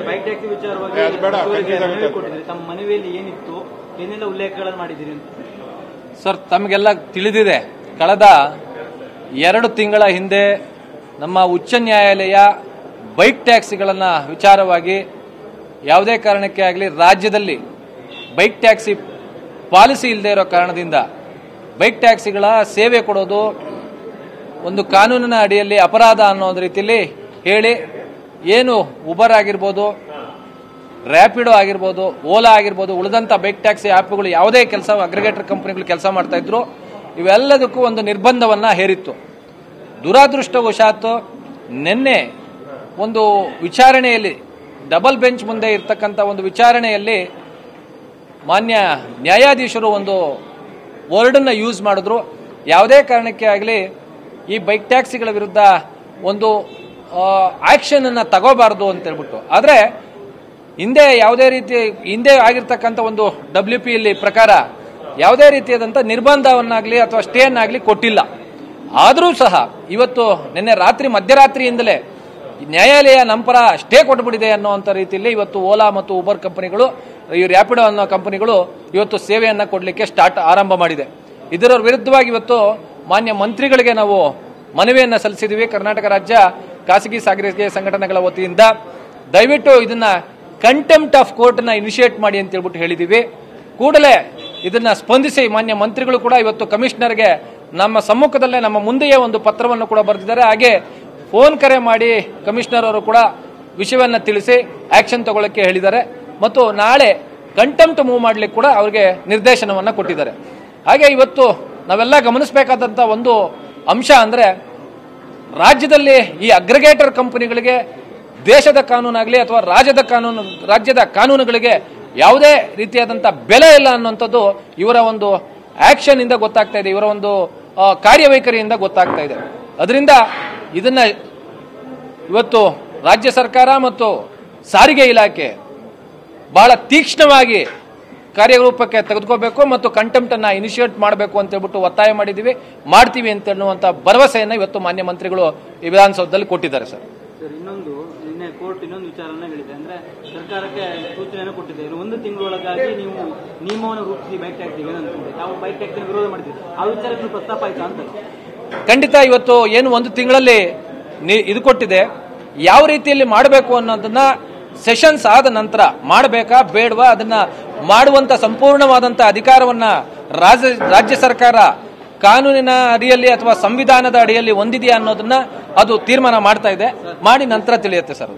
Bike taxi ವಿಚಾರವಾಗಿ ತಮ್ಮ ಮನವಿಯಲ್ಲಿ ಏನಿತ್ತು, ಏನೆಲ್ಲ ಉಲ್ಲೇಖಗಳನ್ನು ಮಾಡಿದ್ದೀರಿ ಅಂತ? ಸರ್, ತಮಗೆಲ್ಲ ತಿಳಿದಿದೆ, ಕಳೆದ 2 ತಿಂಗಳ ಹಿಂದೆ ನಮ್ಮ ಉಚ್ಚ ನ್ಯಾಯಾಲಯ ಬೈಕ್ ಟ್ಯಾಕ್ಸಿಗಳನ್ನು ವಿಚಾರವಾಗಿ ಯಾವುದೇ ಕಾರಣಕ್ಕೆ ಆಗಲಿ ರಾಜ್ಯದಲ್ಲಿ ಬೈಕ್ ಟ್ಯಾಕ್ಸಿ ಪಾಲಿಸಿ ಇಲ್ಲದೆ ಇರೋ ಕಾರಣದಿಂದ ಬೈಕ್ ಟ್ಯಾಕ್ಸಿಗಳ ಸೇವೆ ಕೊಡೋದು ಒಂದು ಕಾನೂನಿನ ಅಡಿಯಲ್ಲಿ ಅಪರಾಧ ಅನ್ನೋ ರೀತಿಯಲ್ಲಿ ಹೇಳಿ, ಏನು ಉಬರ್ ಆಗಿರ್ಬೋದು, ರ್ಯಾಪಿಡೋ ಆಗಿರ್ಬೋದು, ಓಲಾ ಆಗಿರ್ಬೋದು, ಉಳಿದಂಥ ಬೈಕ್ ಟ್ಯಾಕ್ಸಿ ಆ್ಯಪ್ಗಳು ಯಾವುದೇ ಕೆಲಸ ಅಗ್ರಿಗೇಟರ್ ಕಂಪನಿಗಳು ಕೆಲಸ ಮಾಡ್ತಾ ಇದ್ರು, ಇವೆಲ್ಲದಕ್ಕೂ ಒಂದು ನಿರ್ಬಂಧವನ್ನು ಹೇರಿತ್ತು. ದುರಾದೃಷ್ಟವಶಾತ್ ನಿನ್ನೆ ಒಂದು ವಿಚಾರಣೆಯಲ್ಲಿ, ಡಬಲ್ ಬೆಂಚ್ ಮುಂದೆ ಇರ್ತಕ್ಕಂಥ ಒಂದು ವಿಚಾರಣೆಯಲ್ಲಿ ಮಾನ್ಯ ನ್ಯಾಯಾಧೀಶರು ಒಂದು ವರ್ಡನ್ನು ಯೂಸ್ ಮಾಡಿದ್ರು. ಯಾವುದೇ ಕಾರಣಕ್ಕೆ ಆಗಲಿ ಈ ಬೈಕ್ ಟ್ಯಾಕ್ಸಿಗಳ ವಿರುದ್ಧ ಒಂದು ಆಕ್ಷನ್ ಅನ್ನು ತಗೋಬಾರ್ದು ಅಂತ ಹೇಳ್ಬಿಟ್ಟು. ಆದರೆ ಹಿಂದೆ ಆಗಿರ್ತಕ್ಕಂಥ ಒಂದು WPಯಲ್ಲಿ ಪ್ರಕಾರ ಯಾವುದೇ ರೀತಿಯಾದಂಥ ನಿರ್ಬಂಧವನ್ನಾಗಲಿ ಅಥವಾ ಸ್ಟೇಯನ್ನಾಗಲಿ ಕೊಟ್ಟಿಲ್ಲ. ಆದರೂ ಸಹ ಇವತ್ತು ನಿನ್ನೆ ಮಧ್ಯರಾತ್ರಿಯಿಂದಲೇ ನ್ಯಾಯಾಲಯ ನಮ್ಮ ಪರ ಸ್ಟೇ ಕೊಟ್ಟುಬಿಟ್ಟಿದೆ ಅನ್ನುವಂಥ ರೀತಿಯಲ್ಲಿ ಇವತ್ತು ಓಲಾ ಮತ್ತು ಉಬರ್ ಕಂಪನಿಗಳು, ಈ ರ್ಯಾಪಿಡೋ ಅನ್ನೋ ಕಂಪನಿಗಳು ಇವತ್ತು ಸೇವೆಯನ್ನು ಕೊಡಲಿಕ್ಕೆ ಆರಂಭ ಮಾಡಿದೆ. ಇದರ ವಿರುದ್ಧವಾಗಿ ಇವತ್ತು ಮಾನ್ಯ ಮಂತ್ರಿಗಳಿಗೆ ನಾವು ಮನವಿಯನ್ನು ಸಲ್ಲಿಸಿದ್ದೀವಿ. ಕರ್ನಾಟಕ ರಾಜ್ಯ ಖಾಸಗಿ ಸಾರಿಗೆ ಸಂಘಟನೆಗಳ ವತಿಯಿಂದ ದಯವಿಟ್ಟು ಇದನ್ನ ಕಂಟೆಂಪ್ಟ್ ಆಫ್ ಕೋರ್ಟ್ನ ಇನಿಷಿಯೇಟ್ ಮಾಡಿ ಅಂತ ಹೇಳ್ಬಿಟ್ಟು ಹೇಳಿದ್ದೀವಿ. ಕೂಡಲೇ ಇದನ್ನ ಸ್ಪಂದಿಸಿ ಮಾನ್ಯ ಮಂತ್ರಿಗಳು ಕೂಡ ಇವತ್ತು ಕಮಿಷನರ್ಗೆ ನಮ್ಮ ಸಮ್ಮುಖದಲ್ಲೇ ನಮ್ಮ ಮುಂದೆಯೇ ಒಂದು ಪತ್ರವನ್ನು ಕೂಡ ಬರೆದಿದ್ದಾರೆ. ಹಾಗೆ ಫೋನ್ ಕರೆ ಮಾಡಿ ಕಮಿಷನರ್ ಅವರು ಕೂಡ ವಿಷಯವನ್ನು ತಿಳಿಸಿ ಆಕ್ಷನ್ ತಗೊಳ್ಳಕ್ಕೆ ಹೇಳಿದ್ದಾರೆ ಮತ್ತು ನಾಳೆ ಕಂಟೆಂಪ್ಟ್ ಮೂವ್ ಮಾಡಲಿಕ್ಕೆ ಕೂಡ ಅವರಿಗೆ ನಿರ್ದೇಶನವನ್ನು ಕೊಟ್ಟಿದ್ದಾರೆ. ಹಾಗೆ ಇವತ್ತು ನಾವೆಲ್ಲ ಗಮನಿಸಬೇಕಾದಂಥ ಒಂದು ಅಂಶ ಅಂದರೆ, ರಾಜ್ಯದಲ್ಲಿ ಈ ಅಗ್ರಿಗೇಟರ್ ಕಂಪನಿಗಳಿಗೆ ದೇಶದ ಕಾನೂನಾಗಲಿ ಅಥವಾ ರಾಜ್ಯದ ಕಾನೂನುಗಳಿಗೆ ಯಾವುದೇ ರೀತಿಯಾದಂಥ ಬೆಲೆ ಇಲ್ಲ ಅನ್ನುವಂಥದ್ದು ಇವರ ಒಂದು ಆಕ್ಷನ್ ಇಂದ ಗೊತ್ತಾಗ್ತಾ ಇದೆ, ಇವರ ಒಂದು ಕಾರ್ಯವೈಖರಿಯಿಂದ ಗೊತ್ತಾಗ್ತಾ ಇದೆ. ಅದರಿಂದ ಇದನ್ನ ಇವತ್ತು ರಾಜ್ಯ ಸರ್ಕಾರ ಮತ್ತು ಸಾರಿಗೆ ಇಲಾಖೆ ಬಹಳ ತೀಕ್ಷ್ಣವಾಗಿ ಕಾರ್ಯರೂಪಕ್ಕೆ ತೆಗೆದುಕೋಬೇಕು ಮತ್ತು ಕಂಟೆಂಪ್ಟ್ ಅನ್ನ ಇನಿಷಿಯೇಟ್ ಮಾಡಬೇಕು ಅಂತ ಹೇಳ್ಬಿಟ್ಟು ಒತ್ತಾಯ ಮಾಡಿದ್ದೀವಿ, ಮಾಡ್ತೀವಿ ಅಂತ ಹೇಳುವಂತ ಭರವಸೆಯನ್ನು ಇವತ್ತು ಮಾನ್ಯ ಮಂತ್ರಿಗಳು ಈ ವಿಧಾನಸೌಧದಲ್ಲಿ ಕೊಟ್ಟಿದ್ದಾರೆ. ಸರ್, ನಿನ್ನೆ ಕೋರ್ಟ್ ಇನ್ನೊಂದು ವಿಚಾರವನ್ನು ಹೇಳಿದೆ, ಅಂದ್ರೆ ಸರ್ಕಾರಕ್ಕೆ ಸೂಚನೆಯನ್ನು ಕೊಟ್ಟಿದೆ, 1 ತಿಂಗಳೊಳಗಾಗಿ ನೀವು ನಿಯಮವನ್ನು ರೂಪಿಸಿ ಬೈಕ್ ಟ್ಯಾಕ್ಸಿಗೆ ಏನಂತಂದ್ರೆ ತಾವು ಬೈಕ್ ಟ್ಯಾಕ್ಸಿ ವಿರೋಧ ಮಾಡಿದ್ದೀರಿ, ಆ ವಿಚಾರಕ್ಕೆ ಪ್ರಸ್ತಾಪ ಆಯ್ತಾ ಅಂತ? ಖಂಡಿತ ಇವತ್ತು ಏನು 1 ತಿಂಗಳಲ್ಲಿ ಇದು ಕೊಟ್ಟಿದೆ, ಯಾವ ರೀತಿಯಲ್ಲಿ ಮಾಡಬೇಕು ಅನ್ನೋದನ್ನ ಸೆಷನ್ಸ್ ಆದ ನಂತರ ಮಾಡಬೇಕಾ ಬೇಡವಾ ಅದನ್ನ ಮಾಡುವಂತ ಸಂಪೂರ್ಣವಾದಂತ ಅಧಿಕಾರವನ್ನ ರಾಜ್ಯ ಸರ್ಕಾರ ಕಾನೂನಿನ ಅಡಿಯಲ್ಲಿ ಅಥವಾ ಸಂವಿಧಾನದ ಅಡಿಯಲ್ಲಿ ಹೊಂದಿದೆಯಾ ಅನ್ನೋದನ್ನ ಅದು ತೀರ್ಮಾನ ಮಾಡ್ತಾ ಇದೆ. ಮಾಡಿ ನಂತರ ತಿಳಿಯುತ್ತೆ ಸರ್.